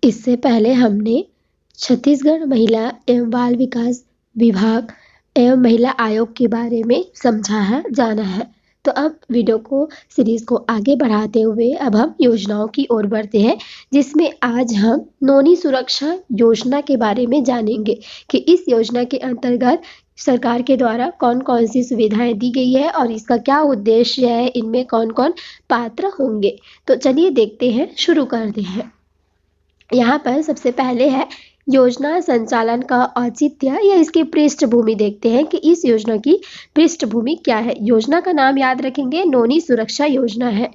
इससे पहले हमने छत्तीसगढ़ महिला एवं बाल विकास विभाग एवं महिला आयोग के बारे में समझा है, जाना है। तो अब वीडियो को सीरीज को आगे बढ़ाते हुए अब हम योजनाओं की ओर बढ़ते हैं, जिसमें आज हम नौनी सुरक्षा योजना के बारे में जानेंगे कि इस योजना के अंतर्गत सरकार के द्वारा कौन कौन सी सुविधाएं दी गई है और इसका क्या उद्देश्य है, इनमें कौन कौन पात्र होंगे। तो चलिए देखते हैं, शुरू करते हैं। यहाँ पर सबसे पहले है योजना संचालन का औचित्य या इसकी पृष्ठभूमि। देखते हैं कि इस योजना की पृष्ठभूमि क्या है। योजना का नाम याद रखेंगे, नौनी सुरक्षा योजना है।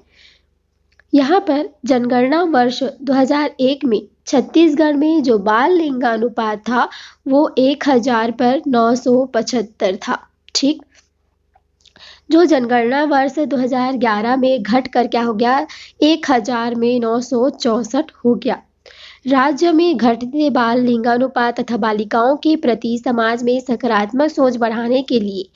यहाँ पर जनगणना वर्ष 2001 में छत्तीसगढ़ में जो बाल लिंगानुपात था वो 1000 पर 975 था। ठीक, जो जनगणना वर्ष 2011 में घट कर क्या हो गया, 1000 में 964 हो गया। राज्य में घटते बाल लिंगानुपात तथा बालिकाओं के प्रति समाज में सकारात्मक सोच बढ़ाने के लिए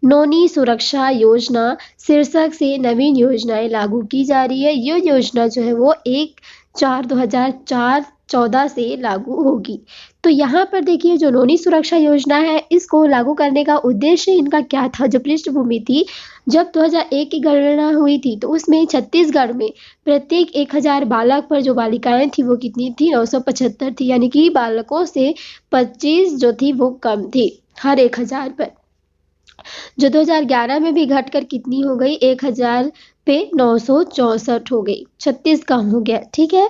नौनी सुरक्षा योजना शीर्षक से नवीन योजनाएं लागू की जा रही है। ये योजना जो है वो 1/4/2014 से लागू होगी। तो यहाँ पर देखिए, जो नौनी सुरक्षा योजना है इसको लागू करने का उद्देश्य इनका क्या था। जो पृष्ठभूमि थी, जब 2001 की गणना हुई थी तो उसमें छत्तीसगढ़ में प्रत्येक 1000 बालक पर जो बालिकाएं थी वो कितनी थी, 975 थी। यानी कि बालकों से 25 जो थी वो कम थी हर 1000 पर। जो 2011 में भी घटकर कितनी हो गई, 1000 पे 964 हो गई, 36 कम हो गया। ठीक है,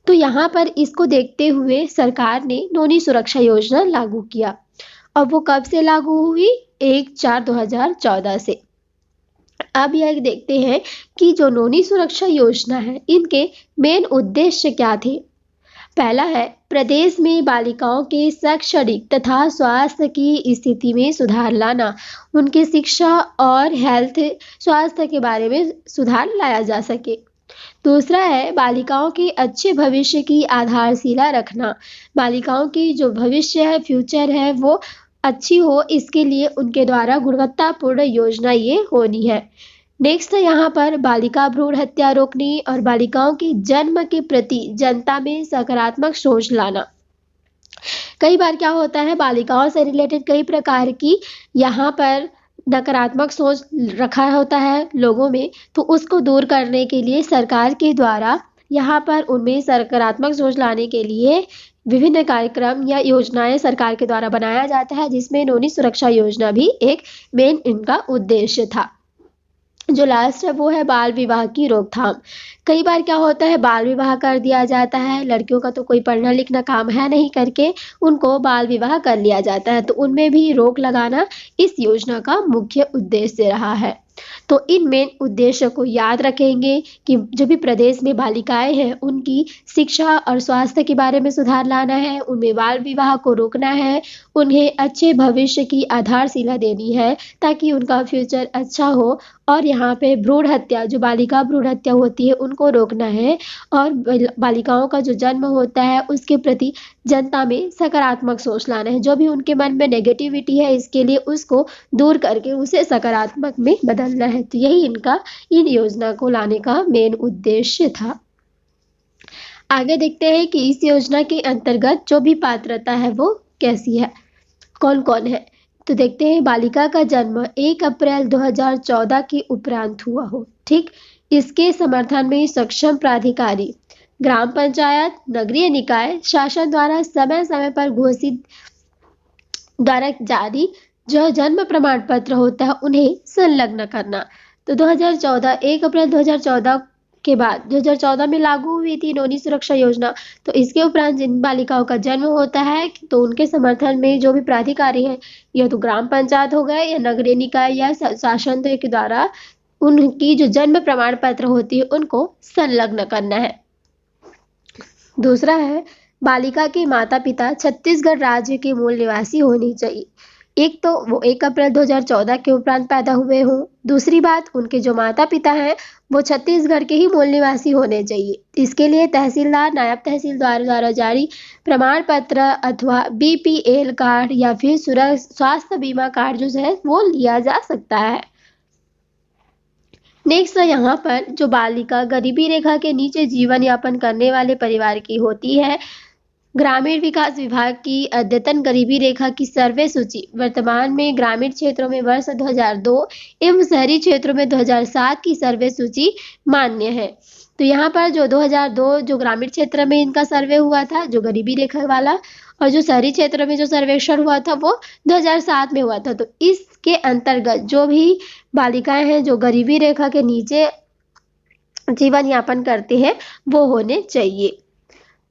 तो यहाँ पर इसको देखते हुए सरकार ने नौनी सुरक्षा योजना लागू किया। और वो कब से लागू हुई, 1/4/2014 से। अब यह देखते हैं कि जो नौनी सुरक्षा योजना है इनके मेन उद्देश्य क्या थे। पहला है प्रदेश में बालिकाओं के शैक्षणिक तथा स्वास्थ्य की स्थिति में सुधार लाना, उनकी शिक्षा और हेल्थ स्वास्थ्य के बारे में सुधार लाया जा सके। दूसरा है बालिकाओं के अच्छे भविष्य की आधारशिला रखना, बालिकाओं की जो भविष्य है, फ्यूचर है, वो अच्छी हो, इसके लिए उनके द्वारा गुणवत्तापूर्ण योजना ये होनी है। नेक्स्ट है यहाँ पर बालिका भ्रूण हत्या रोकनी और बालिकाओं के जन्म के प्रति जनता में सकारात्मक सोच लाना। कई बार क्या होता है, बालिकाओं से रिलेटेड कई प्रकार की यहाँ पर नकारात्मक सोच रखा होता है लोगों में, तो उसको दूर करने के लिए सरकार के द्वारा यहाँ पर उनमें सकारात्मक सोच लाने के लिए विभिन्न कार्यक्रम या योजनाएं सरकार के द्वारा बनाया जाता है, जिसमें नौनी सुरक्षा योजना भी एक मेन इनका उद्देश्य था। जो लास्ट है वो है बाल विवाह की रोकथाम। कई बार क्या होता है, बाल विवाह कर दिया जाता है, लड़कियों का तो कोई पढ़ना लिखना काम है नहीं करके उनको बाल विवाह कर लिया जाता है, तो उनमें भी रोक लगाना इस योजना का मुख्य उद्देश्य रहा है। तो इन मेन उद्देश्य को याद रखेंगे कि जो भी प्रदेश में बालिकाएं हैं उनकी शिक्षा और स्वास्थ्य के बारे में सुधार लाना है, उनमें बाल विवाह को रोकना है, उन्हें अच्छे भविष्य की आधारशिला देनी है ताकि उनका फ्यूचर अच्छा हो, और यहाँ पे भ्रूण हत्या, जो बालिका भ्रूण हत्या होती है उनको रोकना है, और बालिकाओं का जो जन्म होता है उसके प्रति जनता में सकारात्मक सोच लाना है। जो भी उनके मन में नेगेटिविटी है इसके लिए उसको दूर करके उसे सकारात्मक में बदलना है। तो यही इनका इन योजना को लाने का मेन उद्देश्य था। आगे देखते हैं कि इस योजना के अंतर्गत जो भी पात्रता है वो कैसी है, कौन कौन है। तो देखते हैं, बालिका का जन्म 1 अप्रैल 2014 के उपरांत हुआ हो। ठीक, इसके समर्थन में सक्षम प्राधिकारी, ग्राम पंचायत, नगरीय निकाय शासन द्वारा समय समय पर घोषित द्वारा जारी जो जन्म प्रमाण पत्र होता है उन्हें संलग्न करना। तो 2014 1 अप्रैल 2014 के बाद 2014 में लागू हुई थी नौनी सुरक्षा योजना। तो इसके उपरांत जिन बालिकाओं का जन्म होता है तो उनके समर्थन में जो भी प्राधिकारी है, या तो ग्राम पंचायत हो गए या नगरीय निकाय या शासन के द्वारा उनकी जो जन्म प्रमाण पत्र होती है उनको संलग्न करना है। दूसरा है बालिका के माता पिता छत्तीसगढ़ राज्य के मूल निवासी होने चाहिए। एक तो वो 1 अप्रैल 2014 के उपरांत पैदा हुए हों। दूसरी बात, उनके जो माता पिता हैं वो छत्तीसगढ़ के ही मूल निवासी होने चाहिए। इसके लिए तहसीलदार, नायब तहसीलदार द्वारा जारी प्रमाण पत्र अथवा BPL कार्ड या फिर स्वास्थ्य बीमा कार्ड जो है वो लिया जा सकता है। नेक्स्ट है यहाँ पर जो बालिका गरीबी रेखा के नीचे जीवन यापन करने वाले परिवार की होती है, ग्रामीण विकास विभाग की अद्यतन गरीबी रेखा की सर्वे सूची वर्तमान में ग्रामीण क्षेत्रों में वर्ष 2002 एवं शहरी क्षेत्रों में 2007 की सर्वे सूची मान्य है। तो यहाँ पर जो 2002 जो ग्रामीण क्षेत्र में इनका सर्वे हुआ था जो गरीबी रेखा वाला, और जो शहरी क्षेत्र में जो सर्वेक्षण हुआ था वो 2007 में हुआ था। तो इसके अंतर्गत जो भी बालिकाएं हैं जो गरीबी रेखा के नीचे जीवन यापन करते हैं वो होने चाहिए।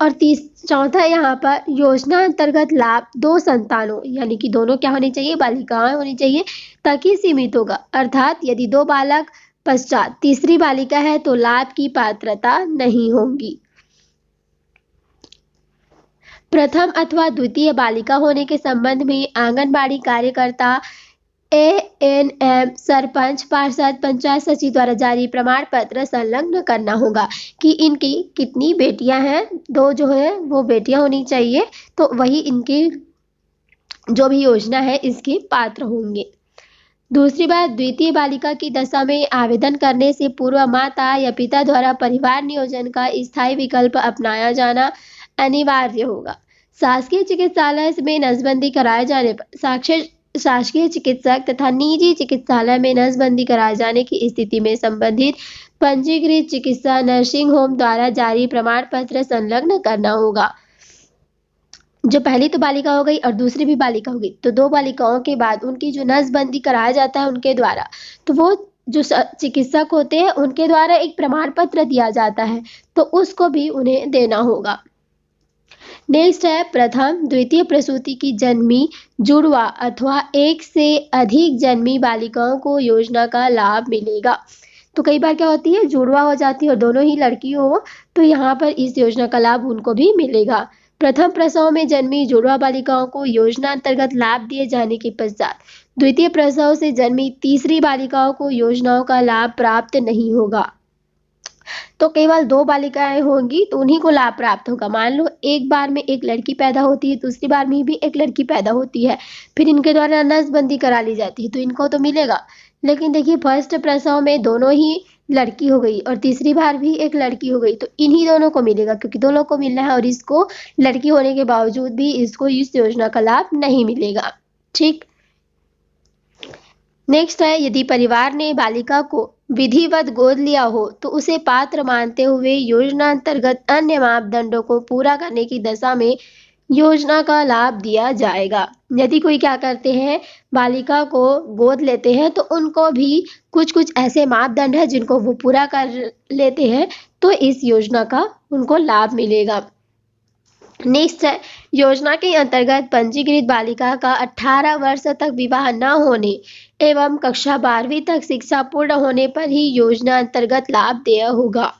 और चौथा यहाँ पर योजना अंतर्गत लाभ 2 संतानों यानी कि दोनों क्या होनी चाहिए, बालिकाएं होनी चाहिए, ताकि सीमित होगा। अर्थात यदि 2 बालक पश्चात तीसरी बालिका है तो लाभ की पात्रता नहीं होगी। प्रथम अथवा द्वितीय बालिका होने के संबंध में आंगनबाड़ी कार्यकर्ता, एएनएम, सरपंच, पार्षद, पंचायत सचिव द्वारा जारी प्रमाण पत्र संलग्न करना होगा कि इनकी कितनी बेटियां हैं, 2 जो है वो बेटियां होनी चाहिए, तो वही इनकी जो भी योजना है इसके पात्र होंगे। दूसरी बात, द्वितीय बालिका की दशा में आवेदन करने से पूर्व माता या पिता द्वारा परिवार नियोजन का स्थायी विकल्प अपनाया जाना अनिवार्य होगा। शासकीय चिकित्सालय में नसबंदी कराए जाने पर शासकीय चिकित्सक तथा निजी चिकित्सालय में नसबंदी कराए जाने की स्थिति में संबंधित पंजीकृत चिकित्सा नर्सिंग होम द्वारा जारी प्रमाण पत्र संलग्न करना होगा। जो पहली तो बालिका हो गई और दूसरी भी बालिका हो गई, तो 2 बालिकाओं के बाद उनकी जो नसबंदी कराया जाता है उनके द्वारा, तो वो जो चिकित्सक होते हैं उनके द्वारा एक प्रमाण पत्र दिया जाता है, तो उसको भी उन्हें देना होगा। नेक्स्ट है, प्रथम द्वितीय प्रसूति की जन्मी जुड़वा अथवा 1 से अधिक जन्मी बालिकाओं को योजना का लाभ मिलेगा। तो कई बार क्या होती है, जुड़वा हो जाती है और दोनों ही लड़की हो, तो यहाँ पर इस योजना का लाभ उनको भी मिलेगा। प्रथम प्रसव में जन्मी जुड़वा बालिकाओं को योजना अंतर्गत लाभ दिए जाने के पश्चात द्वितीय प्रसव से जन्मी तीसरी बालिकाओं को योजनाओं का लाभ प्राप्त नहीं होगा। तो केवल 2 बालिकाएं होंगी तो उन्हीं को लाभ प्राप्त होगा। मान लो एक बार में एक लड़की पैदा होती है, दूसरी बार में भी एक लड़की पैदा होती है, फिर इनके द्वारा नसबंदी करा ली जाती है तो इनको तो मिलेगा। लेकिन देखिए फर्स्ट प्रसव में दोनों ही लड़की हो गई और तीसरी बार भी एक लड़की हो गई, तो इन्हीं दोनों को मिलेगा क्योंकि दोनों को मिलना है और इसको लड़की होने के बावजूद भी इसको इस योजना का लाभ नहीं मिलेगा। ठीक। नेक्स्ट है, यदि परिवार ने बालिका को विधिवत गोद लिया हो तो उसे पात्र मानते हुए योजना अंतर्गत अन्य मापदंडों को पूरा करने की दशा में योजना का लाभ दिया जाएगा। यदि कोई क्या करते हैं, बालिका को गोद लेते हैं तो उनको भी कुछ ऐसे मापदंड है जिनको वो पूरा कर लेते हैं तो इस योजना का उनको लाभ मिलेगा। नेक्स्ट है, योजना के अंतर्गत पंजीकृत बालिका का 18 वर्ष तक विवाह न होने एवं कक्षा 12वीं तक शिक्षा पूर्ण होने पर ही योजना अंतर्गत लाभ देय होगा।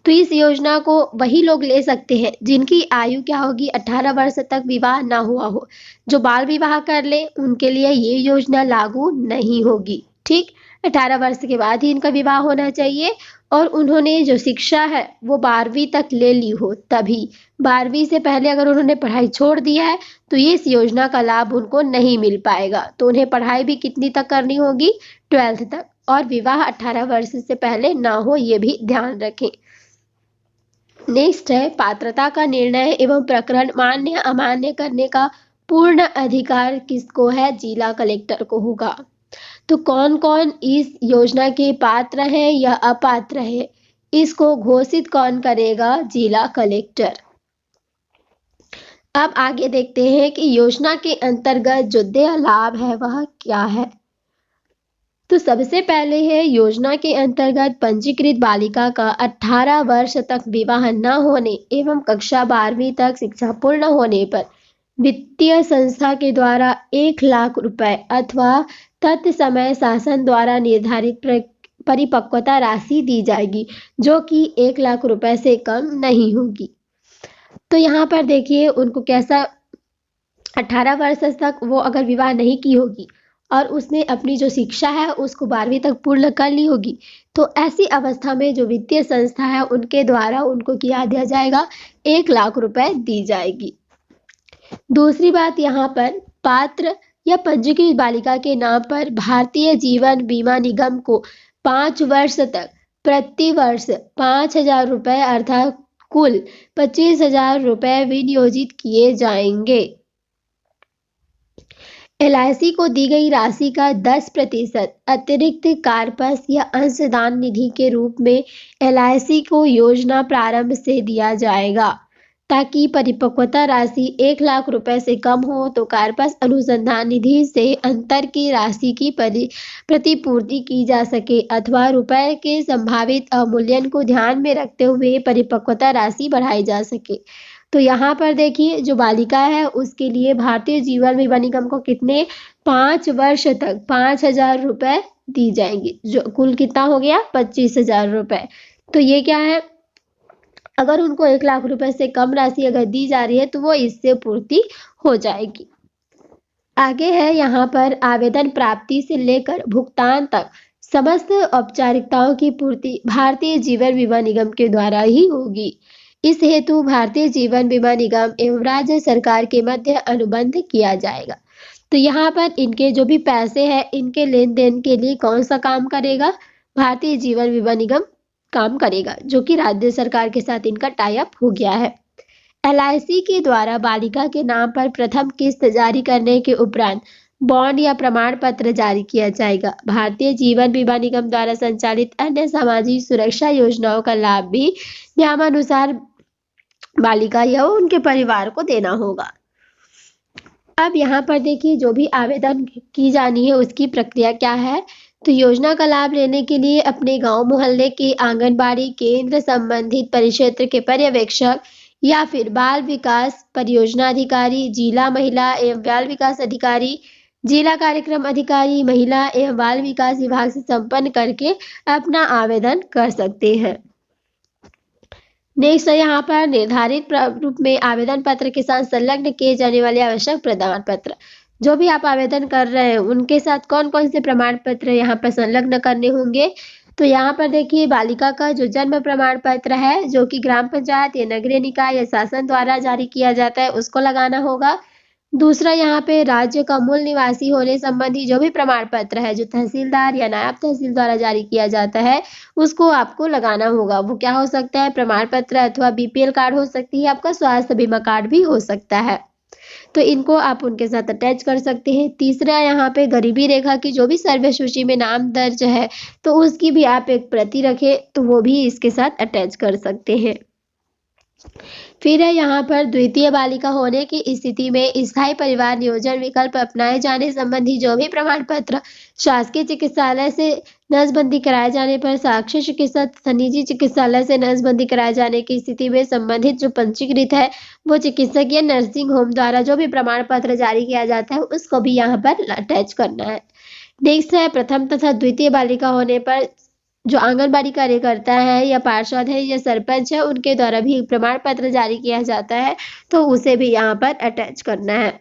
तो इस योजना को वही लोग ले सकते हैं जिनकी आयु क्या होगी, 18 वर्ष तक विवाह ना हुआ हो। जो बाल विवाह कर ले उनके लिए ये योजना लागू नहीं होगी। ठीक, 18 वर्ष के बाद ही इनका विवाह होना चाहिए और उन्होंने जो शिक्षा है वो 12वीं तक ले ली हो तभी। 12वीं से पहले अगर उन्होंने पढ़ाई छोड़ दिया है तो ये इस योजना का लाभ उनको नहीं मिल पाएगा। तो उन्हें पढ़ाई भी कितनी तक करनी होगी, 12th तक, और विवाह 18 वर्ष से पहले ना हो, ये भी ध्यान रखें। नेक्स्ट है, पात्रता का निर्णय एवं प्रकरण मान्य अमान्य करने का पूर्ण अधिकार किसको है, जिला कलेक्टर को होगा। तो कौन कौन इस योजना के पात्र हैं या अपात्र है, इसको घोषित कौन करेगा, जिला कलेक्टर। अब आगे देखते हैं कि योजना के अंतर्गत जो देय लाभ है वह क्या है। तो सबसे पहले है, योजना के अंतर्गत पंजीकृत बालिका का 18 वर्ष तक विवाह न होने एवं कक्षा 12वीं तक शिक्षा पूर्ण होने पर वित्तीय संस्था के द्वारा 1 लाख रुपए अथवा तत्समय शासन द्वारा निर्धारित परिपक्वता राशि दी जाएगी, जो कि 1 लाख रुपए से कम नहीं होगी। तो यहाँ पर देखिए उनको कैसा, 18 वर्ष तक वो अगर विवाह नहीं की होगी और उसने अपनी जो शिक्षा है उसको 12वीं तक पूर्ण कर ली होगी, तो ऐसी अवस्था में जो वित्तीय संस्था है उनके द्वारा उनको क्या दिया जाएगा, 1 लाख रुपए दी जाएगी। दूसरी बात, यहाँ पर पात्र या पंजीकृत बालिका के नाम पर भारतीय जीवन बीमा निगम को 5 वर्ष तक प्रति वर्ष 5,000 रुपये अर्थात कुल 25,000 रुपये विनियोजित किए जाएंगे। एलआईसी को दी गई राशि का 10% अतिरिक्त कार्पस या अंशदान निधि के रूप में एलआईसी को योजना प्रारंभ से दिया जाएगा। ताकि परिपक्वता राशि 1 लाख रुपए से कम हो तो कार्पस अनुसंधान निधि से अंतर की राशि की प्रतिपूर्ति की जा सके अथवा रुपए के संभावित अवमूल्यन को ध्यान में रखते हुए परिपक्वता राशि बढ़ाई जा सके। तो यहाँ पर देखिए जो बालिका है उसके लिए भारतीय जीवन बीमा निगम को कितने 5 वर्ष तक 5,000 रुपये दी जाएंगी, जो कुल कितना हो गया 25,000 रुपये। तो ये क्या है, अगर उनको 1 लाख रुपए से कम राशि अगर दी जा रही है तो वो इससे पूर्ति हो जाएगी। आगे है यहाँ पर आवेदन प्राप्ति से लेकर भुगतान तक समस्त औपचारिकताओं की पूर्ति भारतीय जीवन बीमा निगम के द्वारा ही होगी। इस हेतु भारतीय जीवन बीमा निगम एवं राज्य सरकार के मध्य अनुबंध किया जाएगा। तो यहाँ पर इनके जो भी पैसे हैं इनके लेन देन के लिए कौन सा काम करेगा, भारतीय जीवन बीमा निगम काम करेगा, जो कि राज्य सरकार के साथ इनका टाई अप हो गया है। एलआईसी के द्वारा बालिका के नाम पर प्रथम किस्त जारी करने के उपरांत बॉन्ड या प्रमाण पत्र जारी किया जाएगा। भारतीय जीवन बीमा निगम द्वारा संचालित अन्य सामाजिक सुरक्षा योजनाओं का लाभ भी नियमानुसार बालिका या उनके परिवार को देना होगा। अब यहाँ पर देखिए जो भी आवेदन की जानी है उसकी प्रक्रिया क्या है। तो योजना का लाभ लेने के लिए अपने गांव मोहल्ले के आंगनबाड़ी केंद्र, संबंधित परिक्षेत्र के पर्यवेक्षक या फिर बाल विकास परियोजना अधिकारी, जिला महिला एवं बाल विकास अधिकारी, जिला कार्यक्रम अधिकारी, महिला एवं बाल विकास विभाग से संपर्क करके अपना आवेदन कर सकते हैं। नेक्स्ट है यहाँ पर निर्धारित प्रारूप में आवेदन पत्र के साथ संलग्न किए जाने वाले आवश्यक प्रमाण पत्र। जो भी आप आवेदन कर रहे हैं उनके साथ कौन कौन से प्रमाण पत्र यहाँ पर संलग्न करने होंगे। तो यहाँ पर देखिए बालिका का जो जन्म प्रमाण पत्र है जो कि ग्राम पंचायत या नगरीय निकाय या शासन द्वारा जारी किया जाता है उसको लगाना होगा। दूसरा यहाँ पे राज्य का मूल निवासी होने संबंधी जो भी प्रमाण पत्र है जो तहसीलदार या नायब तहसील द्वारा जारी किया जाता है उसको आपको लगाना होगा। वो क्या हो सकता है, प्रमाण पत्र अथवा बीपीएल कार्ड हो सकती है, आपका स्वास्थ्य बीमा कार्ड भी हो सकता है। तो इनको आप उनके साथ अटैच कर सकते हैं। तीसरा यहाँ पे गरीबी रेखा की जो भी सर्वे सूची में नाम दर्ज है तो उसकी भी आप एक प्रति रखें तो वो भी इसके साथ अटैच कर सकते हैं। फिर है यहाँ पर द्वितीय बालिका होने की स्थिति में स्थायी परिवार नियोजन विकल्प अपनाए जाने संबंधी जो भी प्रमाण पत्र शासकीय चिकित्सालय से नसबंदी कराए जाने पर साक्षी चिकित्सक तथा निजी चिकित्सालय से नसबंदी कराए जाने की स्थिति में संबंधित जो पंजीकृत है वो चिकित्सक या नर्सिंग होम द्वारा जो भी प्रमाण पत्र जारी किया जाता है उसको भी यहाँ पर अटैच करना है। नेक्स्ट है प्रथम तथा द्वितीय बालिका होने पर जो आंगनबाड़ी कार्यकर्ता है या पार्षद है या सरपंच है उनके द्वारा भी प्रमाण पत्र जारी किया जाता है तो उसे भी यहाँ पर अटैच करना है।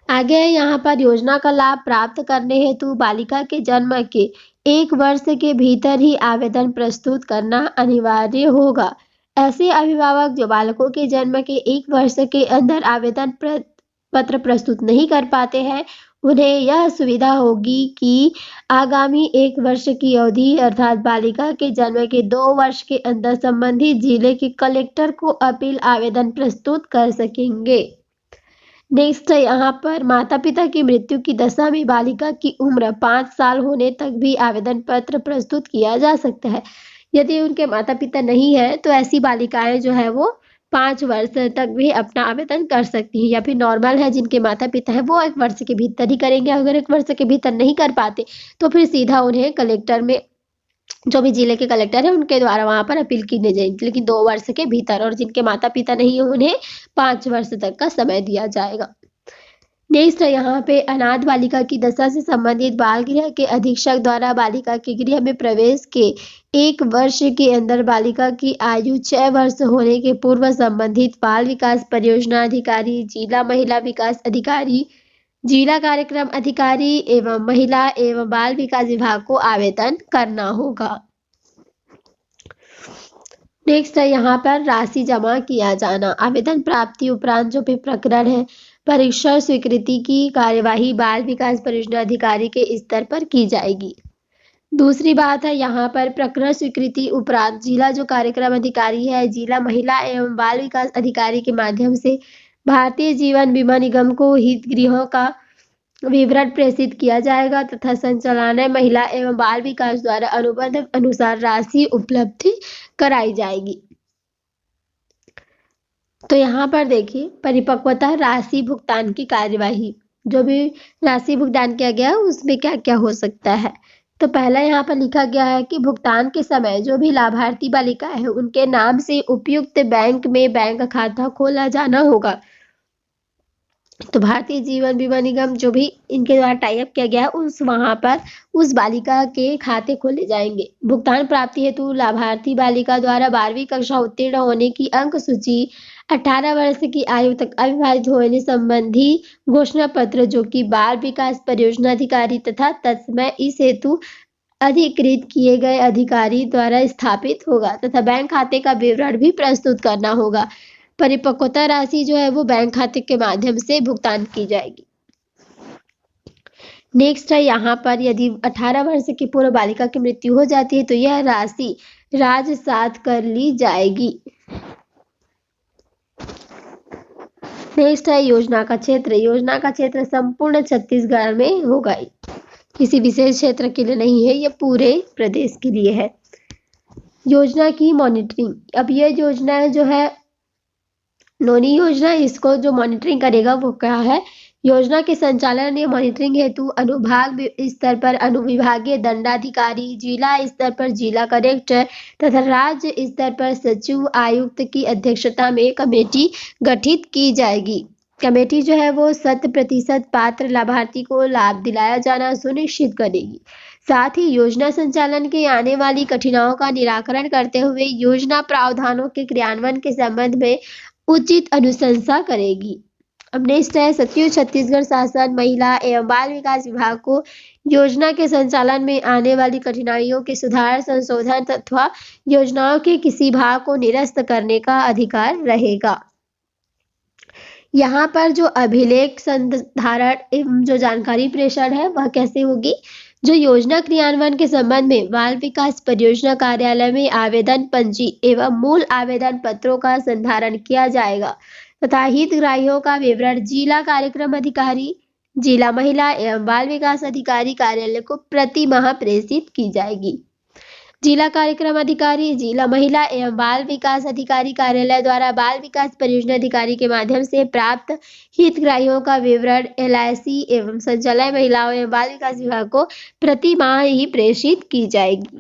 आगे यहाँ पर योजना का लाभ प्राप्त करने हेतु बालिका के जन्म के 1 वर्ष के भीतर ही आवेदन प्रस्तुत करना अनिवार्य होगा। ऐसे अभिभावक जो बालकों के जन्म के 1 वर्ष के अंदर आवेदन पत्र प्रस्तुत नहीं कर पाते हैं उन्हें यह सुविधा होगी कि आगामी 1 वर्ष की अवधि अर्थात बालिका के जन्म के 2 वर्ष के अंदर संबंधित जिले के कलेक्टर को अपील आवेदन प्रस्तुत कर सकेंगे। नेक्स्ट है यहाँ पर माता पिता की मृत्यु की दशा में बालिका की उम्र 5 साल होने तक भी आवेदन पत्र प्रस्तुत किया जा सकता है। यदि उनके माता पिता नहीं है तो ऐसी बालिकाएं जो है वो 5 वर्ष तक भी अपना आवेदन कर सकती हैं। या फिर नॉर्मल है जिनके माता पिता है वो 1 वर्ष के भीतर ही करेंगे। अगर 1 वर्ष के भीतर नहीं कर पाते तो फिर सीधा उन्हें कलेक्टर में जो भी जिले के कलेक्टर है उनके द्वारा वहां पर अपील की जाएगी, लेकिन 2 वर्ष के भीतर। और जिनके माता पिता नहीं है उन्हें 5 वर्ष तक का समय दिया जाएगा। नेक्स्ट है यहाँ पे अनाथ बालिका की दशा से संबंधित बाल गृह के अधीक्षक द्वारा बालिका के गृह में प्रवेश के 1 वर्ष के अंदर बालिका की आयु 6 वर्ष होने के पूर्व संबंधित बाल विकास परियोजना अधिकारी, जिला महिला विकास अधिकारी, जिला कार्यक्रम अधिकारी एवं महिला एवं बाल विकास विभाग को आवेदन करना होगा। नेक्स्ट है यहाँ पर राशि जमा किया जाना। आवेदन प्राप्ति उपरांत जो भी प्रकरण है परीक्षण स्वीकृति की कार्यवाही बाल विकास परियोजना अधिकारी के स्तर पर की जाएगी। दूसरी बात है यहाँ पर प्रकरण स्वीकृति उपरांत जिला जो कार्यक्रम अधिकारी है, जिला महिला एवं बाल विकास अधिकारी के माध्यम से भारतीय जीवन बीमा निगम को हितग्राहियों का विवरण प्रेषित किया जाएगा तथा संचालनालय महिला एवं बाल विकास द्वारा अनुबंध अनुसार राशि उपलब्ध कराई जाएगी। तो यहाँ पर देखिए परिपक्वता राशि भुगतान की कार्यवाही, जो भी राशि भुगतान किया गया उसमें क्या क्या हो सकता है। तो पहला यहाँ पर लिखा गया है कि भुगतान के समय जो भी लाभार्थी बालिका है उनके नाम से उपयुक्त बैंक में बैंक खाता खोला जाना होगा। तो भारतीय जीवन बीमा निगम जो भी इनके द्वारा टाई अप किया गया है वहां पर उस बालिका के खाते खोले जाएंगे। भुगतान प्राप्ति हेतु लाभार्थी बालिका द्वारा 12वीं कक्षा उत्तीर्ण होने की अंक सूची, 18 वर्ष की आयु तक अविवाहित होने संबंधी घोषणा पत्र जो कि बाल विकास परियोजना अधिकारी तथा तत्समय इस हेतु अधिकृत किए गए अधिकारी द्वारा स्थापित होगा तथा बैंक खाते का विवरण भी प्रस्तुत करना होगा। परिपक्वता राशि जो है वो बैंक खाते के माध्यम से भुगतान की जाएगी। नेक्स्ट है यहाँ पर यदि 18 वर्ष की पूर्व बालिका की मृत्यु हो जाती है तो यह राशि राजसात कर ली जाएगी। नेक्स्ट है योजना का क्षेत्र। योजना का क्षेत्र संपूर्ण छत्तीसगढ़ में होगा, किसी विशेष क्षेत्र के लिए नहीं है, यह पूरे प्रदेश के लिए है। योजना की मॉनिटरिंग, अब यह योजना जो है नोनी योजना, इसको जो मॉनिटरिंग करेगा वो क्या है, योजना के संचालन या मॉनिटरिंग हेतु अनुभाग स्तर पर अनुविभागीय दंडाधिकारी, जिला स्तर पर जिला कलेक्टर तथा राज्य स्तर पर सचिव आयुक्त की अध्यक्षता में कमेटी गठित की जाएगी। कमेटी जो है वो 100% पात्र लाभार्थी को लाभ दिलाया जाना सुनिश्चित करेगी। साथ ही योजना संचालन के आने वाली कठिनाइयों का निराकरण करते हुए योजना प्रावधानों के क्रियान्वयन के संबंध में उचित अनुशंसा करेगी। अब नेक्स्ट है सचिव छत्तीसगढ़ शासन महिला एवं बाल विकास विभाग को योजना के संचालन में आने वाली कठिनाइयों के सुधार, संशोधन तथा योजनाओं के किसी भाग को निरस्त करने का अधिकार रहेगा। यहाँ पर जो अभिलेख संधारण एवं जो जानकारी प्रेषण है वह कैसे होगी, जो योजना क्रियान्वयन के संबंध में बाल विकास परियोजना कार्यालय में आवेदन पंजी एवं मूल आवेदन पत्रों का संधारण किया जाएगा तथा हितग्राहियों का विवरण जिला कार्यक्रम अधिकारी, जिला महिला एवं बाल विकास अधिकारी कार्यालय को प्रति माह प्रेषित की जाएगी। जिला कार्यक्रम अधिकारी, जिला महिला एवं बाल विकास अधिकारी कार्यालय द्वारा बाल विकास परियोजना अधिकारी के माध्यम से प्राप्त हितग्राहियों का विवरण LIC एवं संचालय महिलाओं एवं बाल विकास विभाग को प्रति माह ही प्रेषित की जाएगी।